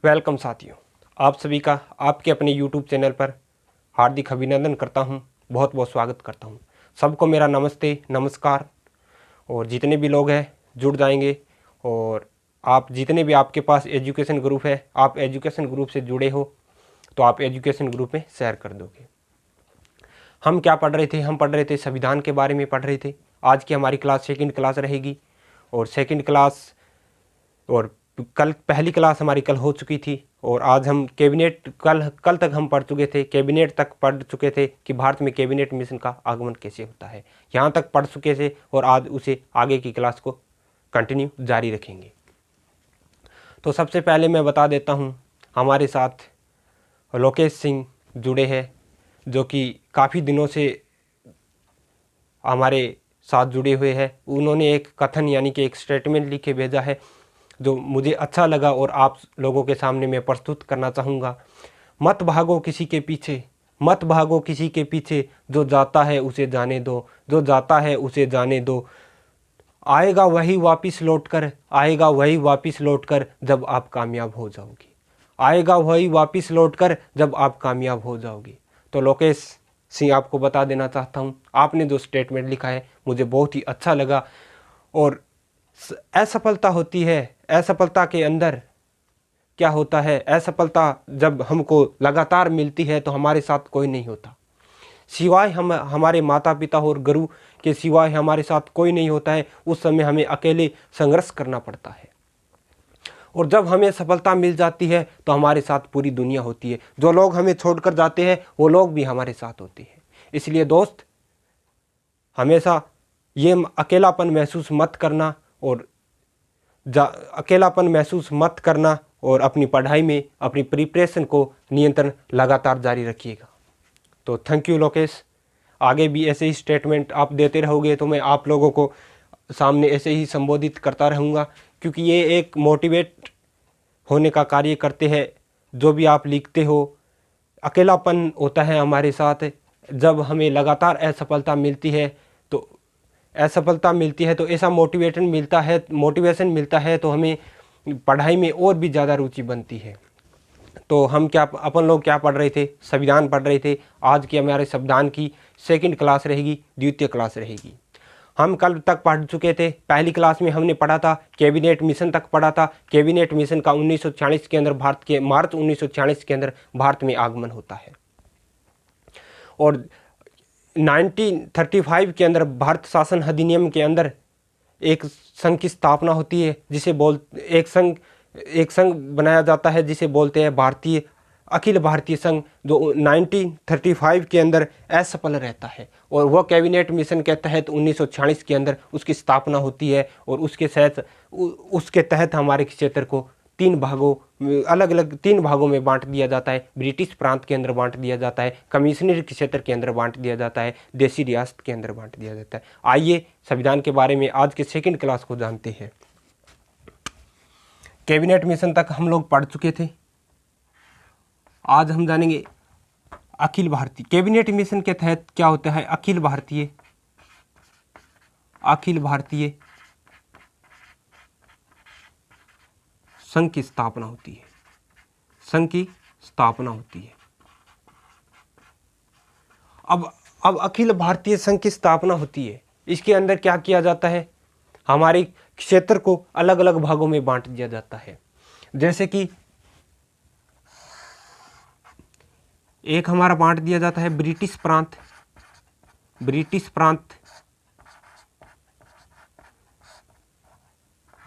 Welcome साथियों, आप सभी का आपके अपने YouTube चैनल पर हार्दिक अभिनंदन करता हूं, बहुत बहुत स्वागत करता हूं। सबको मेरा नमस्ते नमस्कार। और जितने भी लोग हैं जुड़ जाएंगे, और आप जितने भी आपके पास एजुकेशन ग्रुप है, आप एजुकेशन ग्रुप से जुड़े हो तो आप एजुकेशन ग्रुप में शेयर कर दोगे। हम क्या पढ़ रहे थे? हम पढ़ रहे थे संविधान के बारे में पढ़ रहे थे। आज की हमारी क्लास सेकंड क्लास रहेगी, और सेकंड क्लास और कल पहली क्लास हमारी कल हो चुकी थी। और आज हम कैबिनेट कल तक हम पढ़ चुके थे, कैबिनेट तक पढ़ चुके थे कि भारत में कैबिनेट मिशन का आगमन कैसे होता है, यहाँ तक पढ़ चुके थे। और आज उसे आगे की क्लास को कंटिन्यू जारी रखेंगे। तो सबसे पहले मैं बता देता हूँ, हमारे साथ लोकेश सिंह जुड़े हैं, जो कि काफ़ी दिनों से हमारे साथ जुड़े हुए हैं। उन्होंने एक कथन यानी कि एक स्टेटमेंट लिख के भेजा है जो मुझे अच्छा लगा और आप लोगों के सामने मैं प्रस्तुत करना चाहूँगा। मत भागो किसी के पीछे, मत भागो किसी के पीछे, जो जाता है उसे जाने दो, जो जाता है उसे जाने दो। आएगा वही वापस लौटकर, आएगा वही वापस लौटकर जब आप कामयाब हो जाओगे, आएगा वही वापस लौटकर जब आप कामयाब हो जाओगे। तो लोकेश सिंह, आपको बता देना चाहता हूँ, आपने जो स्टेटमेंट लिखा है मुझे बहुत ही अच्छा लगा। और असफलता होती है, असफलता के अंदर क्या होता है? असफलता जब हमको लगातार मिलती है तो हमारे साथ कोई नहीं होता, सिवाय हम हमारे माता पिता और गुरु के सिवाय हमारे साथ कोई नहीं होता है। उस समय हमें अकेले संघर्ष करना पड़ता है, और जब हमें सफलता मिल जाती है तो हमारे साथ पूरी दुनिया होती है। जो लोग हमें छोड़कर जाते हैं वो लोग भी हमारे साथ होते हैं। इसलिए दोस्त, हमेशा ये अकेलापन महसूस मत करना, और अकेलापन महसूस मत करना, और अपनी पढ़ाई में अपनी प्रिपरेशन को नियंत्रण लगातार जारी रखिएगा। तो थैंक यू लोकेश, आगे भी ऐसे ही स्टेटमेंट आप देते रहोगे तो मैं आप लोगों को सामने ऐसे ही संबोधित करता रहूँगा, क्योंकि ये एक मोटिवेट होने का कार्य करते हैं। जो भी आप लिखते हो, अकेलापन होता है हमारे साथ, जब हमें लगातार असफलता मिलती है तो असफलता मिलती है तो ऐसा मोटिवेशन मिलता है तो हमें पढ़ाई में और भी ज़्यादा रुचि बनती है। तो हम क्या अपन लोग क्या पढ़ रहे थे? संविधान पढ़ रहे थे। आज की हमारे संविधान की सेकंड क्लास रहेगी, द्वितीय क्लास रहेगी। हम कल तक पढ़ चुके थे, पहली क्लास में हमने पढ़ा था कैबिनेट मिशन तक पढ़ा था। कैबिनेट मिशन का 1946 के अंदर मार्च 1946 के अंदर भारत में आगमन होता है, और 1935 के अंदर भारत शासन अधिनियम के अंदर एक संघ की स्थापना होती है, एक संघ बनाया जाता है जिसे बोलते हैं अखिल भारतीय संघ, जो 1935 के अंदर असफल रहता है। और वह कैबिनेट मिशन के तहत 1946 के अंदर उसकी स्थापना होती है, और उसके तहत हमारे क्षेत्र को अलग अलग तीन भागों में बांट दिया जाता है। ब्रिटिश प्रांत के अंदर बांट दिया जाता है, कमिश्नरी क्षेत्र के अंदर बांट दिया जाता है, देशी रियासत के अंदर बांट दिया जाता है। आइए संविधान के बारे में आज के सेकंड क्लास को जानते हैं। कैबिनेट मिशन तक हम लोग पढ़ चुके थे, आज हम जानेंगे अखिल भारतीय। कैबिनेट मिशन के तहत क्या होता है? अखिल भारतीय संघ की स्थापना होती है, संघ की स्थापना होती है। अब अखिल भारतीय संघ की स्थापना होती है, इसके अंदर क्या किया जाता है? हमारे क्षेत्र को अलग अलग भागों में बांट दिया जाता है। जैसे कि एक हमारा बांट दिया जाता है ब्रिटिश प्रांत,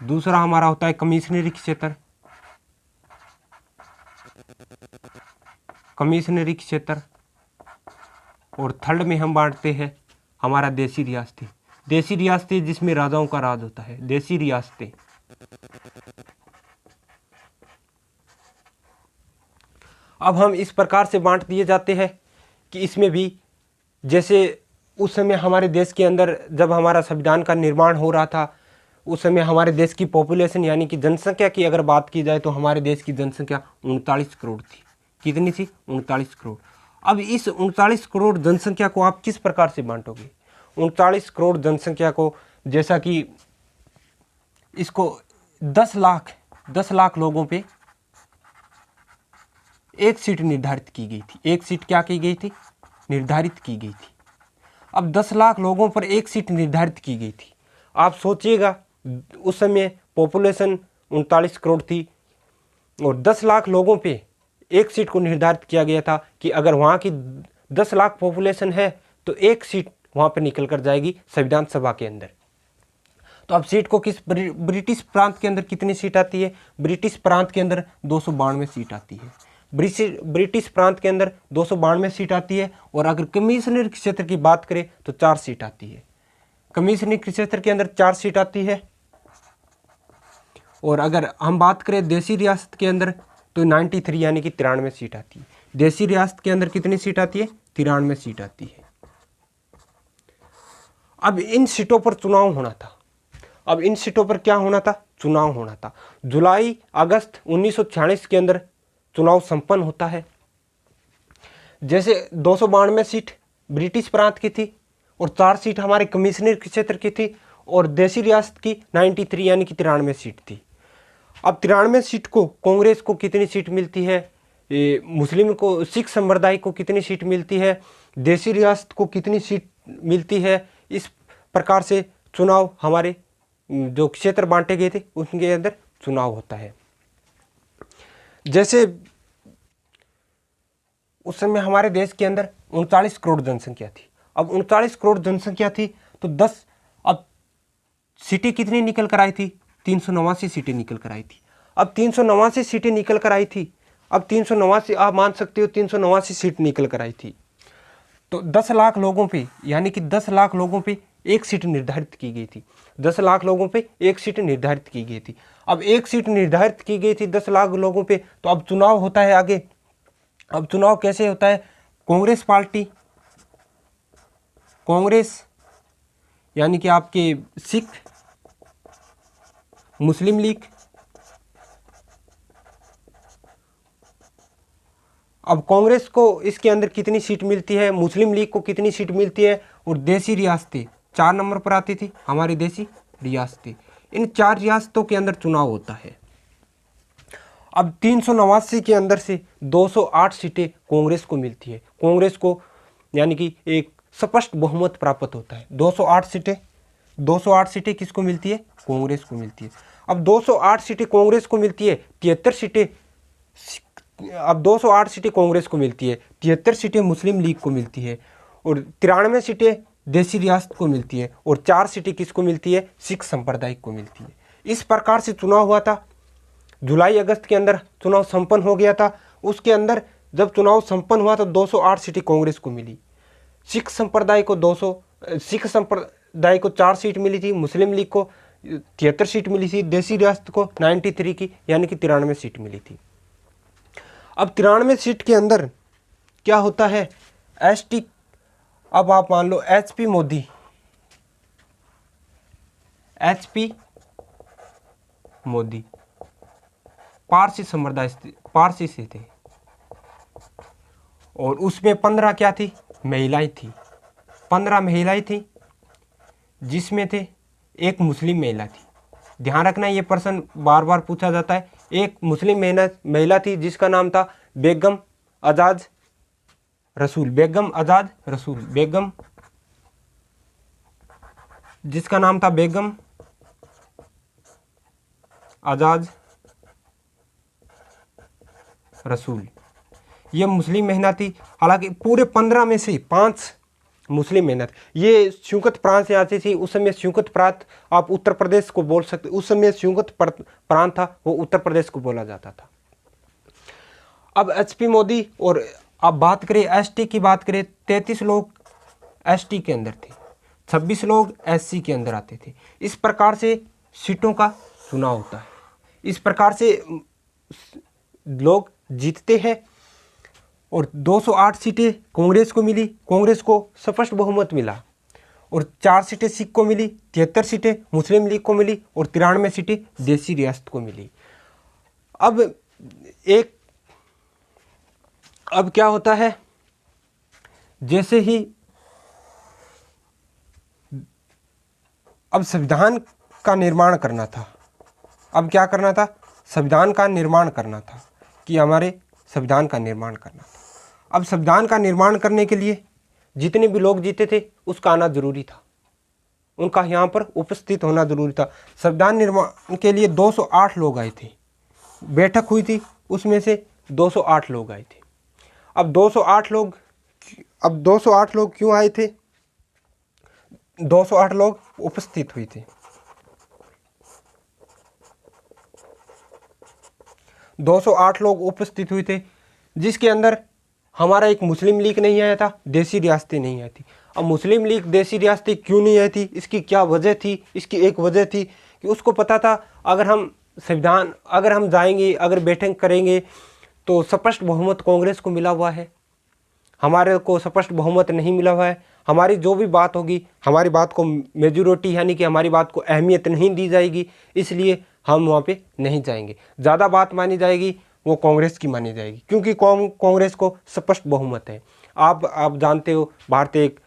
दूसरा हमारा होता है कमिश्नरी क्षेत्र, और थर्ड में हम बांटते हैं हमारा देशी रियासतें, जिसमें राजाओं का राज होता है, देशी रियासतें। अब हम इस प्रकार से बांट दिए जाते हैं कि इसमें भी, जैसे उस समय हमारे देश के अंदर जब हमारा संविधान का निर्माण हो रहा था, उस समय हमारे देश की पॉपुलेशन यानी कि जनसंख्या की अगर बात की जाए तो हमारे देश की जनसंख्या 39 करोड़ थी। कितनी थी? 39 करोड़। अब इस 39 करोड़ जनसंख्या को आप किस प्रकार से बांटोगे? 39 करोड़ जनसंख्या को, जैसा कि इसको 10 लाख लोगों पे एक सीट निर्धारित की गई थी। एक सीट क्या की गई थी? निर्धारित की गई थी। अब 10 लाख लोगों पर एक सीट निर्धारित की गई थी। आप सोचिएगा, उस समय पॉपुलेशन 39 करोड़ थी और 10 लाख लोगों पे एक सीट को निर्धारित किया गया था कि अगर वहाँ की 10 लाख पॉपुलेशन है तो एक सीट वहाँ पर निकल कर जाएगी संविधान सभा के अंदर। तो अब सीट को किस ब्रिटिश प्रांत के अंदर कितनी सीट आती है? ब्रिटिश प्रांत के अंदर 292 सीट आती है। ब्रिटिश प्रांत के अंदर 292 सीट आती है। और अगर कमिश्नरी क्षेत्र की बात करें तो 4 सीट आती है। कमिश्नरी क्षेत्र के अंदर 4 सीट आती है। और अगर हम बात करें देसी रियासत के अंदर तो 93 यानी कि 93 सीट आती है। देसी रियासत के अंदर कितनी सीट आती है? 93 सीट आती है। अब इन सीटों पर चुनाव होना था। अब इन सीटों पर क्या होना था? चुनाव होना था। जुलाई अगस्त 1946 के अंदर चुनाव संपन्न होता है। जैसे 292 सीट ब्रिटिश प्रांत की थी और 4 सीट हमारे कमिश्नरी क्षेत्र की थी और देसी रियासत की 93 यानी कि 93 सीट थी। अब 93 सीट को कांग्रेस को कितनी सीट मिलती है? मुस्लिम को, सिख संप्रदाय को कितनी सीट मिलती है? देसी रियासत को कितनी सीट मिलती है? इस प्रकार से चुनाव, हमारे जो क्षेत्र बांटे गए थे उनके अंदर चुनाव होता है। जैसे उस समय हमारे देश के अंदर 39 करोड़ जनसंख्या थी। अब 39 करोड़ जनसंख्या थी तो 10 अब सीटें कितनी निकल कर आई थी? 389 सीटें निकल कर आई थी। अब 389 सीटें निकल कर आई थी। अब 389, आप मान सकते हो 389 सीट निकल कर आई थी। तो 10 लाख लोगों पे, यानी कि 10 लाख लोगों पे एक सीट निर्धारित की गई थी। 10 लाख लोगों पे एक सीट निर्धारित की गई थी। अब एक सीट निर्धारित की गई थी 10 लाख लोगों पे, तो अब चुनाव होता है आगे। अब चुनाव कैसे होता है? कांग्रेस पार्टी, कांग्रेस यानी कि आपके सिख, मुस्लिम लीग, अब कांग्रेस को इसके अंदर कितनी सीट मिलती है, मुस्लिम लीग को कितनी सीट मिलती है, और देसी रियासतें 4 नंबर पर आती थी, हमारी देसी रियासतें। इन 4 रियासतों के अंदर चुनाव होता है। अब 389 के अंदर से 208 सीटें कांग्रेस को मिलती है। कांग्रेस को यानी कि एक स्पष्ट बहुमत प्राप्त होता है। 208 सीटें किसको मिलती है? कांग्रेस को मिलती है। अब 208 सीटें कांग्रेस को मिलती है, 73 सीटें, अब 208 सीटें कांग्रेस को मिलती है, 73 सीटें मुस्लिम लीग को मिलती है और 93 सीटें देसी रियासत को मिलती है और 4 सीटें किसको मिलती है? सिख संप्रदाय को मिलती है। इस प्रकार से चुनाव हुआ था। जुलाई अगस्त के अंदर चुनाव संपन्न हो गया था। उसके अंदर जब चुनाव संपन्न हुआ तो 208 सीटें कांग्रेस को मिली। सिख संप्रदाय को 4 सीट मिली थी, मुस्लिम लीग को 73 सीट मिली थी, देसी रियासत को 93 की यानी कि 93 सीट मिली थी। अब 93 सीट के अंदर क्या होता है? एसटी, अब आप मान लो एचपी मोदी पारसी संप्रदाय, पारसी से थे और उसमें 15 क्या थी? महिलाएं थी। 15 महिलाएं थी जिसमें थे एक मुस्लिम महिला थी। ध्यान रखना, ये प्रश्न बार बार पूछा जाता है। एक मुस्लिम महिला थी जिसका नाम था बेगम आजाद रसूल, जिसका नाम था बेगम आजाद रसूल। ये मुस्लिम महिला थी। हालांकि पूरे 15 में से 5 मुस्लिम महिला थी। ये संयुक्त प्रांत से आती थी। उस समय संयुक्त प्रांत आप उत्तर प्रदेश को बोल सकते, उस समय संयुक्त प्रांत था वो उत्तर प्रदेश को बोला जाता था। अब एचपी मोदी, और अब बात करें एसटी की बात करें, 33 लोग एसटी के अंदर थे, 26 लोग एससी के अंदर आते थे। इस प्रकार से सीटों का चुनाव होता है। इस प्रकार से लोग जीतते हैं और 208 सीटें कांग्रेस को मिली, कांग्रेस को स्पष्ट बहुमत मिला, और 4 सीटें सिख को मिली, 73 सीटें मुस्लिम लीग को मिली और 93 सीटें देसी रियासत को मिली। अब क्या होता है? जैसे ही अब संविधान का निर्माण करना था। अब क्या करना था? संविधान का निर्माण करना था कि हमारे संविधान का निर्माण करना था। अब संविधान का निर्माण करने के लिए जितने भी लोग जीते थे उसका आना जरूरी था, उनका यहाँ पर उपस्थित होना जरूरी था। संविधान निर्माण के लिए 208 लोग आए थे, बैठक हुई थी, उसमें से 208 लोग आए थे। अब 208 लोग क्यों आए थे? 208 लोग उपस्थित हुए थे। 208 लोग उपस्थित हुए थे, जिसके अंदर हमारा एक मुस्लिम लीग नहीं आया था, देसी रियासतें नहीं आई थी। अब मुस्लिम लीग देसी रियासतें क्यों नहीं आई थी, इसकी क्या वजह थी? इसकी एक वजह थी कि उसको पता था अगर हम जाएंगे, अगर बैठक करेंगे तो स्पष्ट बहुमत कांग्रेस को मिला हुआ है, हमारे को स्पष्ट बहुमत नहीं मिला हुआ है। हमारी जो भी बात होगी, हमारी बात को मेजॉरिटी यानी कि हमारी बात को अहमियत नहीं दी जाएगी, इसलिए हम वहाँ पे नहीं जाएंगे। ज़्यादा बात मानी जाएगी वो कांग्रेस की मानी जाएगी, क्योंकि कांग्रेस को स्पष्ट बहुमत है। आप जानते हो भारत एक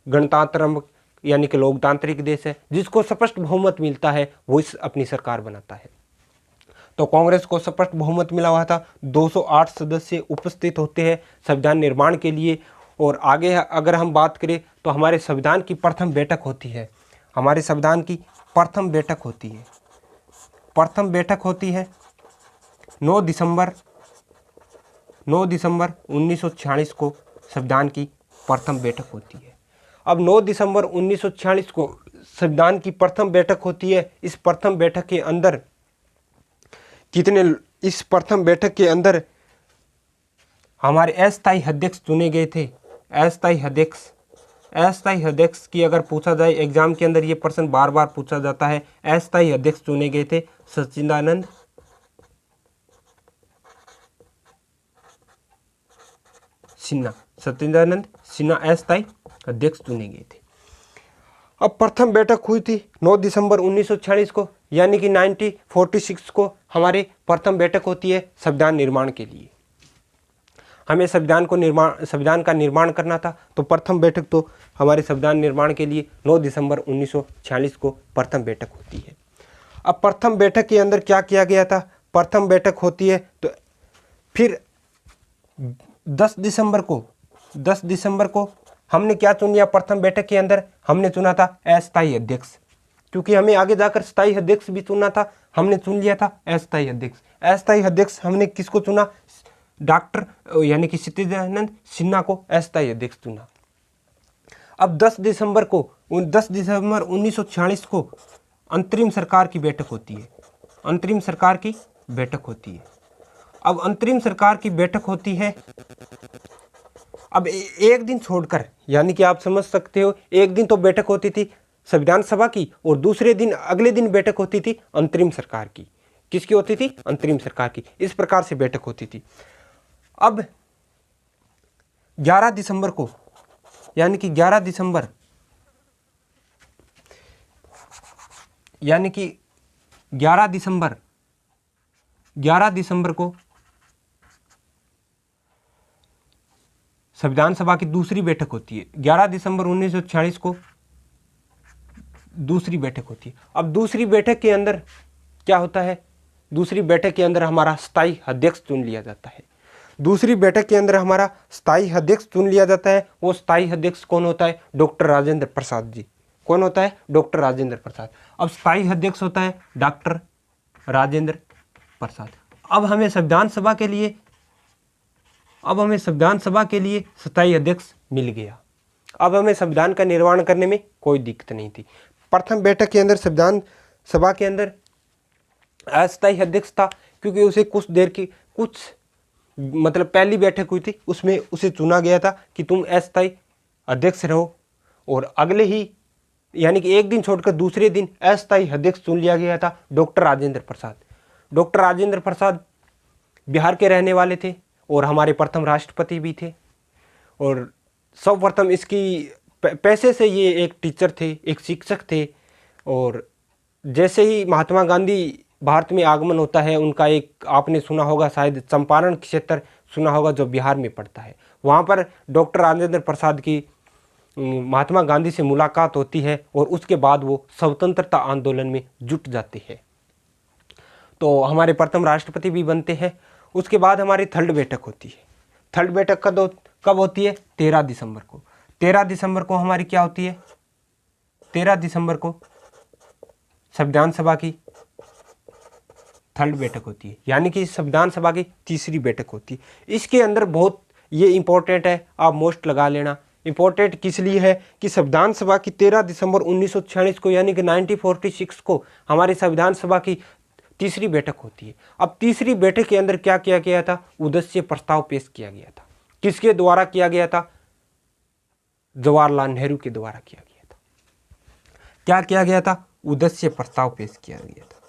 गणतंत्र यानी कि लोकतांत्रिक देश है, जिसको स्पष्ट बहुमत मिलता है वो अपनी सरकार बनाता है। तो कांग्रेस को स्पष्ट बहुमत मिला हुआ था, 208 सदस्य उपस्थित होते हैं संविधान निर्माण के लिए। और आगे अगर हम बात करें तो हमारे संविधान की प्रथम बैठक होती है, हमारे संविधान की प्रथम बैठक होती है, 9 दिसंबर 1946 को संविधान की प्रथम बैठक होती है। अब 9 दिसंबर 1946 को संविधान की प्रथम बैठक होती है। इस प्रथम बैठक के अंदर हमारे अस्थायी अध्यक्ष चुने गए थे। अस्थायी अध्यक्ष की अगर पूछा जाए एग्जाम के अंदर, ये प्रश्न बार बार पूछा जाता है। अस्थायी अध्यक्ष चुने गए थे सच्चिदानंद सिन्हा अस्थायी अध्यक्ष चुने गए थे। अब प्रथम बैठक हुई थी 9 दिसंबर 1946 को, यानी कि 1946 को हमारे प्रथम बैठक होती है संविधान निर्माण के लिए। हमें संविधान का निर्माण करना था, तो प्रथम बैठक तो हमारे संविधान निर्माण के लिए 9 दिसंबर 1946 को प्रथम बैठक होती है। अब प्रथम बैठक के अंदर क्या किया गया था? प्रथम बैठक होती है तो फिर 10 दिसंबर को हमने क्या चुन लिया? प्रथम बैठक के अंदर हमने चुना था अस्थायी अध्यक्ष, क्योंकि हमें आगे जाकर स्थायी अध्यक्ष भी चुनना था, हमने चुन लिया था अस्थायी अध्यक्ष। अस्थायी अध्यक्ष हमने किसको चुना? डॉक्टर यानी कि सच्चिदानंद सिन्हा को अस्थायी अध्यक्ष चुना। अब 10 दिसंबर 1946 को अंतरिम सरकार की बैठक होती है। अंतरिम सरकार की बैठक होती है। अब अंतरिम सरकार की बैठक होती है, अब एक दिन छोड़कर, यानी कि आप समझ सकते हो, एक दिन तो बैठक होती थी संविधान सभा की, और दूसरे दिन अगले दिन बैठक होती थी अंतरिम सरकार की। किसकी होती थी? अंतरिम सरकार की। इस प्रकार से बैठक होती थी। अब 11 दिसंबर को, यानी कि 11 दिसंबर को संविधान सभा की दूसरी बैठक होती है। 11 दिसंबर 1946 को दूसरी बैठक होती है। अब दूसरी बैठक के अंदर क्या होता है? दूसरी बैठक के अंदर हमारा स्थायी अध्यक्ष चुन लिया जाता है। दूसरी बैठक के अंदर हमारा स्थायी अध्यक्ष चुन लिया जाता है। वो स्थायी अध्यक्ष कौन होता है? डॉक्टर राजेंद्र प्रसाद जी। कौन होता है? डॉक्टर राजेंद्र प्रसाद। अब स्थायी अध्यक्ष होता है डॉक्टर राजेंद्र प्रसाद। अब हमें संविधान सभा के लिए स्थायी अध्यक्ष मिल गया। अब हमें संविधान का निर्माण करने में कोई दिक्कत नहीं थी। प्रथम बैठक के अंदर संविधान सभा के अंदर अस्थायी अध्यक्ष था, क्योंकि उसे पहली बैठक हुई थी उसमें उसे चुना गया था कि तुम अस्थायी अध्यक्ष रहो, और अगले ही यानी कि एक दिन छोड़कर दूसरे दिन अस्थायी अध्यक्ष चुन लिया गया था डॉक्टर राजेंद्र प्रसाद। डॉक्टर राजेंद्र प्रसाद बिहार के रहने वाले थे और हमारे प्रथम राष्ट्रपति भी थे, और सर्वप्रथम इसकी पैसे से ये एक टीचर थे, एक शिक्षक थे। और जैसे ही महात्मा गांधी भारत में आगमन होता है, उनका एक आपने सुना होगा, शायद चंपारण क्षेत्र सुना होगा जो बिहार में पड़ता है, वहाँ पर डॉक्टर राजेंद्र प्रसाद की महात्मा गांधी से मुलाकात होती है, और उसके बाद वो स्वतंत्रता आंदोलन में जुट जाते हैं। तो हमारे प्रथम राष्ट्रपति भी बनते हैं। उसके बाद हमारी थर्ड बैठक होती है। थर्ड बैठक कब होती है? 13 दिसंबर को। 13 दिसंबर को हमारी क्या होती है? 13 दिसंबर को संविधान सभा की थर्ड बैठक होती है, यानी कि संविधान सभा की तीसरी बैठक होती है। इसके अंदर बहुत ये इंपॉर्टेंट है, आप मोस्ट लगा लेना। इंपॉर्टेंट किस लिए है कि संविधान सभा की 13 दिसंबर 1946 को यानी कि 1946 को हमारी संविधान सभा की तीसरी बैठक होती है। अब तीसरी बैठक के अंदर क्या किया गया था? उद्देश्य प्रस्ताव पेश किया गया था। किसके द्वारा किया गया था? जवाहरलाल नेहरू के द्वारा किया गया था। क्या किया गया था? उद्देश्य प्रस्ताव पेश किया गया था।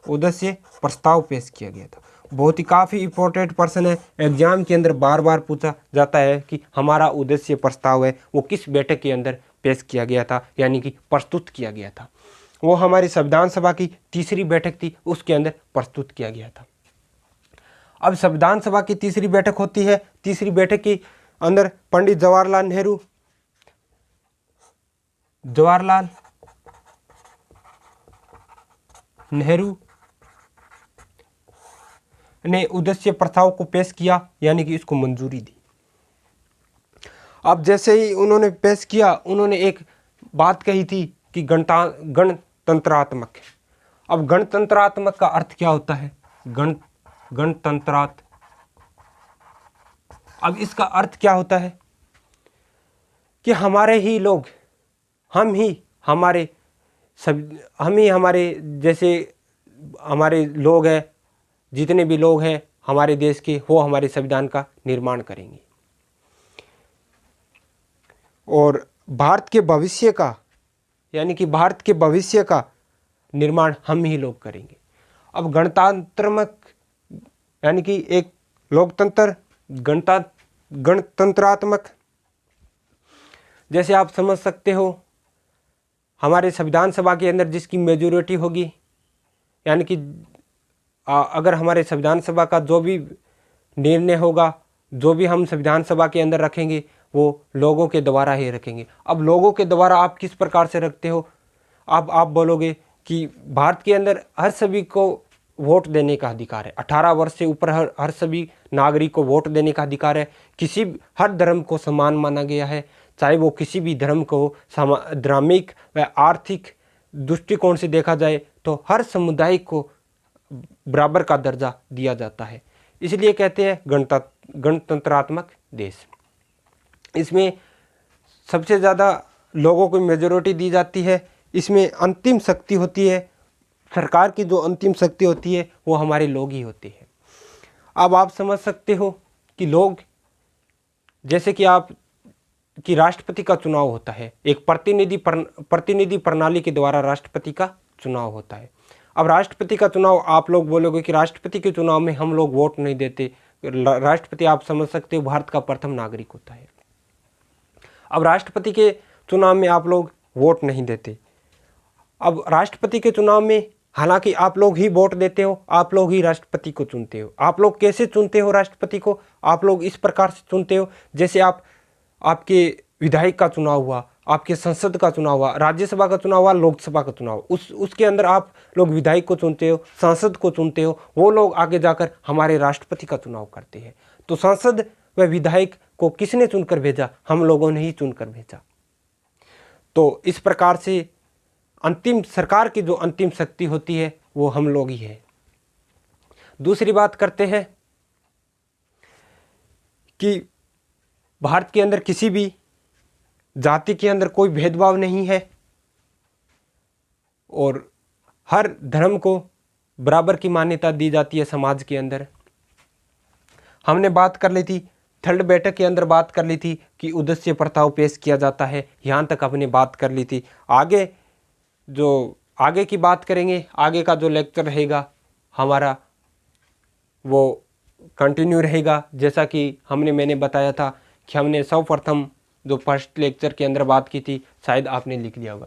उद्देश्य प्रस्ताव पेश किया गया था। बहुत ही काफ़ी इंपॉर्टेंट प्रश्न है, एग्जाम के अंदर बार बार पूछा जाता है कि हमारा उद्देश्य प्रस्ताव है वो किस बैठक के अंदर पेश किया गया था, यानी कि प्रस्तुत किया गया था। वो हमारी संविधान सभा की तीसरी बैठक थी, उसके अंदर प्रस्तुत किया गया था। अब संविधान सभा की तीसरी बैठक होती है। तीसरी बैठक के अंदर पंडित जवाहरलाल नेहरू ने उद्देश्य प्रस्ताव को पेश किया, यानी कि इसको मंजूरी दी। अब जैसे ही उन्होंने पेश किया, उन्होंने एक बात कही थी कि गणतंत्रात्मक। अब गणतंत्रात्मक का अर्थ क्या होता है? गणतंत्रात्मक, अब इसका अर्थ क्या होता है कि हमारे ही लोग, हम ही हमारे जैसे हमारे लोग हैं, जितने भी लोग हैं हमारे देश के, वो हमारे संविधान का निर्माण करेंगे और भारत के भविष्य का, यानी कि भारत के भविष्य का निर्माण हम ही लोग करेंगे। अब गणतंत्रात्मक यानी कि एक लोकतंत्र, गणतंत्रात्मक, जैसे आप समझ सकते हो हमारे संविधान सभा के अंदर जिसकी मेजॉरिटी होगी, यानी कि अगर हमारे संविधान सभा का जो भी निर्णय होगा, जो भी हम संविधान सभा के अंदर रखेंगे, वो लोगों के द्वारा ही रखेंगे। अब लोगों के द्वारा आप किस प्रकार से रखते हो? अब आप बोलोगे कि भारत के अंदर हर सभी को वोट देने का अधिकार है, 18 वर्ष से ऊपर हर सभी नागरिक को वोट देने का अधिकार है। हर धर्म को समान माना गया है, चाहे वो किसी भी धर्म को धार्मिक व आर्थिक दृष्टिकोण से देखा जाए तो हर समुदाय को बराबर का दर्जा दिया जाता है। इसलिए कहते हैं गणतंत्रात्मक देश। इसमें सबसे ज़्यादा लोगों को मेजॉरिटी दी जाती है। इसमें अंतिम शक्ति होती है, सरकार की जो अंतिम शक्ति होती है वो हमारे लोग ही होते हैं। अब आप समझ सकते हो कि लोग, जैसे कि राष्ट्रपति का चुनाव होता है, एक प्रतिनिधि प्रणाली के द्वारा राष्ट्रपति का चुनाव होता है। अब राष्ट्रपति का चुनाव, आप लोग बोलोगे कि राष्ट्रपति के चुनाव में हम लोग वोट नहीं देते। राष्ट्रपति आप समझ सकते हो भारत का प्रथम नागरिक होता है। अब राष्ट्रपति के चुनाव में आप लोग वोट नहीं देते। अब राष्ट्रपति के चुनाव में हालांकि आप लोग ही वोट देते हो, आप लोग ही राष्ट्रपति को चुनते हो। आप लोग कैसे चुनते हो राष्ट्रपति को? आप लोग इस प्रकार से चुनते हो, जैसे आपके विधायक का चुनाव हुआ, आपके संसद का चुनाव हुआ, राज्यसभा का चुनाव हुआ, लोकसभा का चुनाव, उसके अंदर आप लोग विधायक को चुनते हो, सांसद को चुनते हो। वो लोग आगे जाकर हमारे राष्ट्रपति का चुनाव करते हैं। तो सांसद व विधायक को किसने चुनकर भेजा? हम लोगों ने ही चुनकर भेजा। तो इस प्रकार से अंतिम सरकार की जो अंतिम शक्ति होती है वो हम लोग ही है। दूसरी बात करते हैं कि भारत के अंदर किसी भी जाति के अंदर कोई भेदभाव नहीं है और हर धर्म को बराबर की मान्यता दी जाती है समाज के अंदर। हमने बात कर ली थी, थर्ड बैठक के अंदर बात कर ली थी कि उद्देश्य प्रस्ताव पेश किया जाता है, यहाँ तक हमने बात कर ली थी। आगे की बात करेंगे, आगे का जो लेक्चर रहेगा हमारा वो कंटिन्यू रहेगा। जैसा कि मैंने बताया था कि हमने सर्वप्रथम जो फर्स्ट लेक्चर के अंदर बात की थी, शायद आपने लिख लिया होगा।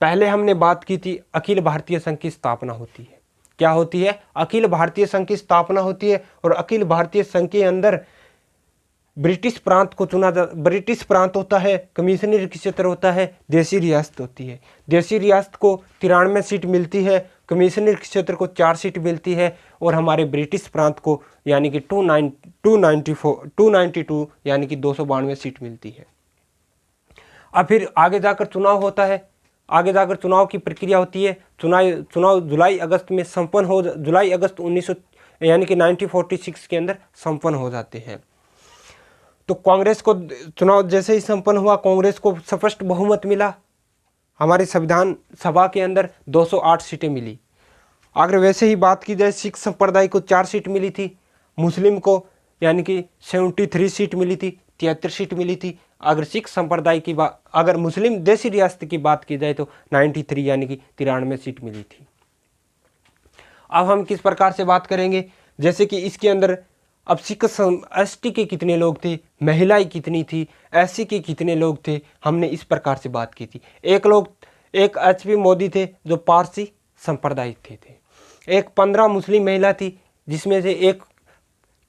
पहले हमने बात की थी अखिल भारतीय संघ की स्थापना होती है। क्या होती है? अखिल भारतीय संघ की स्थापना होती है और अखिल भारतीय संघ के अंदर ब्रिटिश प्रांत होता है, कमिश्नरी क्षेत्र होता है, देशी रियासत होती है। देशी रियासत को 93 सीट मिलती है, कमिश्नर क्षेत्र को 4 सीट मिलती है और हमारे ब्रिटिश प्रांत को यानी कि 292 यानी कि 292 सीट मिलती है। अब फिर आगे जाकर चुनाव होता है, आगे जाकर चुनाव की प्रक्रिया होती है। चुनाव जुलाई अगस्त में संपन्न हो, जुलाई अगस्त 1946 के अंदर संपन्न हो जाते हैं। तो कांग्रेस को चुनाव जैसे ही संपन्न हुआ, कांग्रेस को स्पष्ट बहुमत मिला। हमारे संविधान सभा के अंदर 208 सीटें मिली। अगर वैसे ही बात की जाए, सिख संप्रदाय को 4 सीट मिली थी, मुस्लिम को यानी कि 73 सीट मिली थी, 73 सीट मिली थी। अगर सिख संप्रदाय की बात, अगर मुस्लिम देशी रियासत की बात की जाए तो 93 यानी कि 93 सीट मिली थी। अब हम किस प्रकार से बात करेंगे, जैसे कि इसके अंदर अब सिख एसटी के कितने लोग थे, महिलाएं कितनी थी, एससी के कितने लोग थे, हमने इस प्रकार से बात की थी। एक एचपी मोदी थे जो पारसी संप्रदाय थे। एक 15 मुस्लिम महिला थी, जिसमें से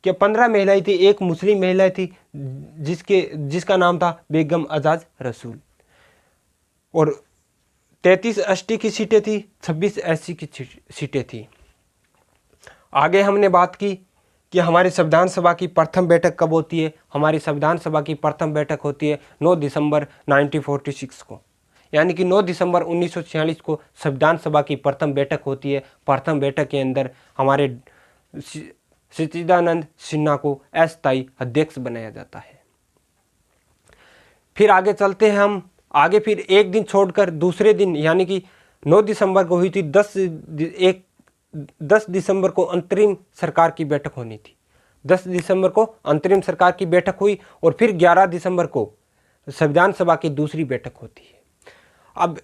15 महिलाएं थी, एक मुस्लिम महिला थी जिसका नाम था बेगम अजाज रसूल। और 33 एसटी की सीटें थी, 26 एससी की सीटें थी। आगे हमने बात की कि हमारी संविधान सभा की प्रथम बैठक कब होती है। हमारी संविधान सभा की प्रथम बैठक होती है 9 दिसंबर 1946 को, यानी कि 9 दिसंबर 1946 को संविधान सभा की प्रथम बैठक होती है। प्रथम बैठक के अंदर हमारे सच्चिदानंद सिन्हा को अस्थायी अध्यक्ष बनाया जाता है। फिर आगे चलते हैं हम आगे, फिर एक दिन छोड़कर दूसरे दिन यानी कि 9 दिसंबर को हुई थी, 10 दिसंबर को अंतरिम सरकार की बैठक होनी थी। 10 दिसंबर को अंतरिम सरकार की बैठक हुई और फिर 11 दिसंबर को संविधान सभा की दूसरी बैठक होती है। अब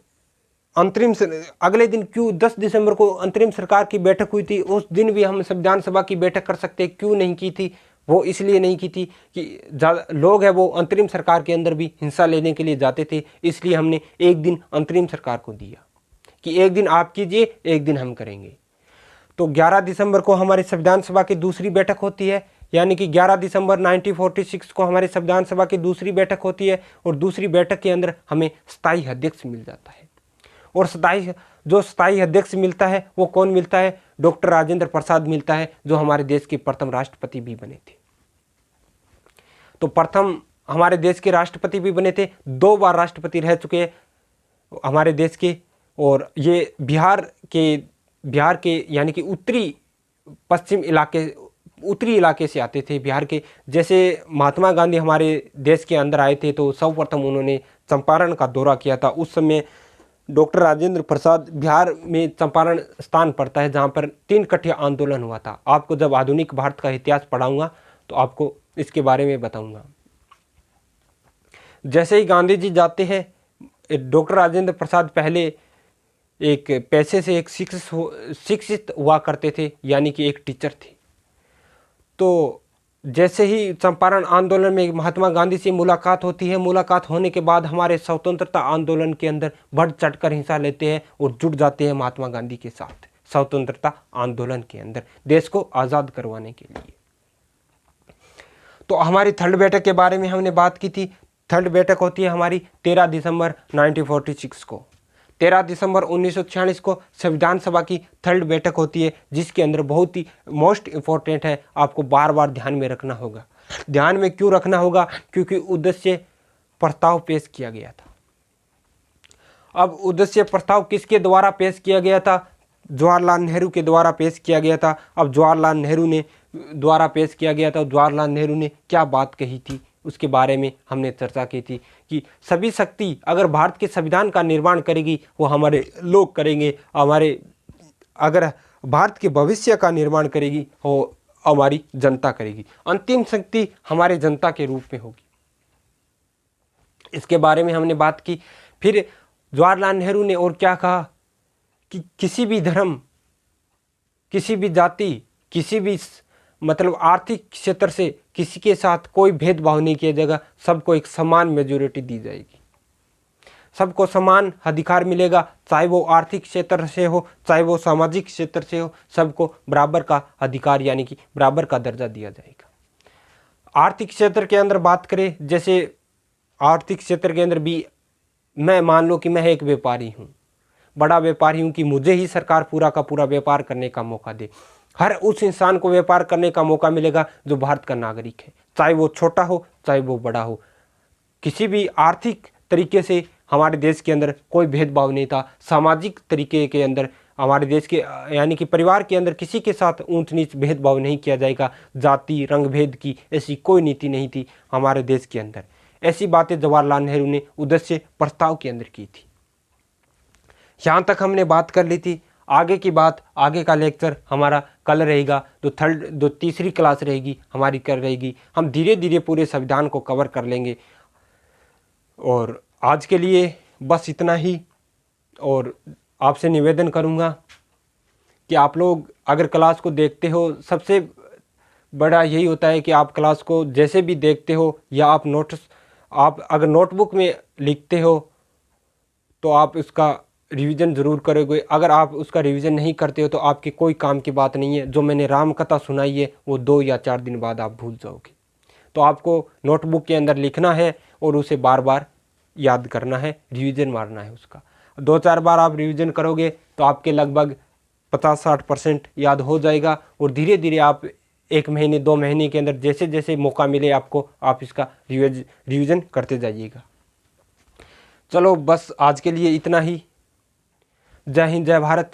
अगले दिन क्यों 10 दिसंबर को अंतरिम सरकार की बैठक हुई थी, उस दिन भी हम संविधान सभा की बैठक कर सकते, क्यों नहीं की थी? वो इसलिए नहीं की थी कि ज़्यादा लोग हैं वो अंतरिम सरकार के अंदर भी हिस्सा लेने के लिए जाते थे, इसलिए हमने एक दिन अंतरिम सरकार को दिया कि एक दिन आप कीजिए, एक दिन हम करेंगे। तो 11 दिसंबर को हमारी संविधान सभा की दूसरी बैठक होती है, यानी कि 11 दिसंबर 1946 को हमारी संविधान सभा की दूसरी बैठक होती है और दूसरी बैठक के अंदर हमें स्थायी अध्यक्ष मिल जाता है। और जो स्थायी अध्यक्ष मिलता है वो कौन मिलता है? डॉक्टर राजेंद्र प्रसाद मिलता है, जो हमारे देश के प्रथम राष्ट्रपति भी बने थे। तो प्रथम हमारे देश के राष्ट्रपति भी बने थे, 2 बार राष्ट्रपति रह चुके हैं हमारे देश के। और ये बिहार के यानी कि उत्तरी इलाके से आते थे बिहार के। जैसे महात्मा गांधी हमारे देश के अंदर आए थे तो सर्वप्रथम उन्होंने चंपारण का दौरा किया था। उस समय डॉक्टर राजेंद्र प्रसाद, बिहार में चंपारण स्थान पड़ता है जहाँ पर 3 कठिया आंदोलन हुआ था। आपको जब आधुनिक भारत का इतिहास पढ़ाऊंगा तो आपको इसके बारे में बताऊंगा। जैसे ही गांधी जी जाते हैं, डॉक्टर राजेंद्र प्रसाद पहले एक पैसे से एक शिक्षित हुआ करते थे, यानी कि एक टीचर थे। तो जैसे ही चंपारण आंदोलन में महात्मा गांधी से मुलाकात होती है, मुलाकात होने के बाद हमारे स्वतंत्रता आंदोलन के अंदर बढ़ चढ़कर हिस्सा लेते हैं और जुट जाते हैं महात्मा गांधी के साथ स्वतंत्रता आंदोलन के अंदर, देश को आज़ाद करवाने के लिए। तो हमारी थर्ड बैठक के बारे में हमने बात की थी। थर्ड बैठक होती है हमारी 13 दिसंबर 1946 को। 13 दिसंबर 1946 को संविधान सभा की थर्ड बैठक होती है, जिसके अंदर बहुत ही मोस्ट इम्पोर्टेंट है, आपको बार बार ध्यान में रखना होगा। ध्यान में क्यों रखना होगा? क्योंकि उद्देश्य प्रस्ताव पेश किया गया था। अब उद्देश्य प्रस्ताव किसके द्वारा पेश किया गया था? जवाहरलाल नेहरू के द्वारा पेश किया गया था। अब जवाहरलाल नेहरू ने द्वारा पेश किया गया था। जवाहरलाल नेहरू ने क्या बात कही थी उसके बारे में हमने चर्चा की थी कि सभी शक्ति अगर भारत के संविधान का निर्माण करेगी वो हमारे लोग करेंगे, अगर भारत के भविष्य का निर्माण करेगी वो हमारी जनता करेगी, अंतिम शक्ति हमारे जनता के रूप में होगी। इसके बारे में हमने बात की। फिर जवाहरलाल नेहरू ने और क्या कहा कि किसी भी धर्म, किसी भी जाति, किसी भी मतलब आर्थिक क्षेत्र से किसी के साथ कोई भेदभाव नहीं किया जाएगा, सबको एक समान मेजोरिटी दी जाएगी, सबको समान अधिकार मिलेगा, चाहे वो आर्थिक क्षेत्र से हो चाहे वो सामाजिक क्षेत्र से हो, सबको बराबर का अधिकार यानी कि बराबर का दर्जा दिया जाएगा। आर्थिक क्षेत्र के अंदर बात करें, जैसे आर्थिक क्षेत्र के अंदर भी मैं मान लो कि मैं एक व्यापारी हूँ, बड़ा व्यापारी हूँ कि मुझे ही सरकार पूरा का पूरा व्यापार करने का मौका दे। हर उस इंसान को व्यापार करने का मौका मिलेगा जो भारत का नागरिक है, चाहे वो छोटा हो चाहे वो बड़ा हो। किसी भी आर्थिक तरीके से हमारे देश के अंदर कोई भेदभाव नहीं था। सामाजिक तरीके के अंदर हमारे देश के यानी कि परिवार के अंदर किसी के साथ ऊंच नीच भेदभाव नहीं किया जाएगा। जाति रंग भेद की ऐसी कोई नीति नहीं थी हमारे देश के अंदर। ऐसी बातें जवाहरलाल नेहरू ने उद्देश्य प्रस्ताव के अंदर की थी। यहाँ तक हमने बात कर ली थी। आगे की बात, आगे का लेक्चर हमारा कल रहेगा, जो तीसरी क्लास रहेगी हमारी कल रहेगी। हम धीरे धीरे पूरे संविधान को कवर कर लेंगे। और आज के लिए बस इतना ही। और आपसे निवेदन करूँगा कि आप लोग अगर क्लास को देखते हो, सबसे बड़ा यही होता है कि आप क्लास को जैसे भी देखते हो या आप अगर नोटबुक में लिखते हो तो आप उसका रिवीजन ज़रूर करोगे। अगर आप उसका रिवीजन नहीं करते हो तो आपके कोई काम की बात नहीं है। जो मैंने राम कथा सुनाई है वो 2 या 4 दिन बाद आप भूल जाओगे। तो आपको नोटबुक के अंदर लिखना है और उसे बार बार याद करना है, रिवीजन मारना है उसका। 2-4 बार आप रिवीजन करोगे तो आपके लगभग 50-60% याद हो जाएगा। और धीरे धीरे आप 1 महीने 2 महीने के अंदर जैसे जैसे मौका मिले आपको, आप इसका रिवीजन करते जाइएगा। चलो बस आज के लिए इतना ही। जय हिंद, जय भारत।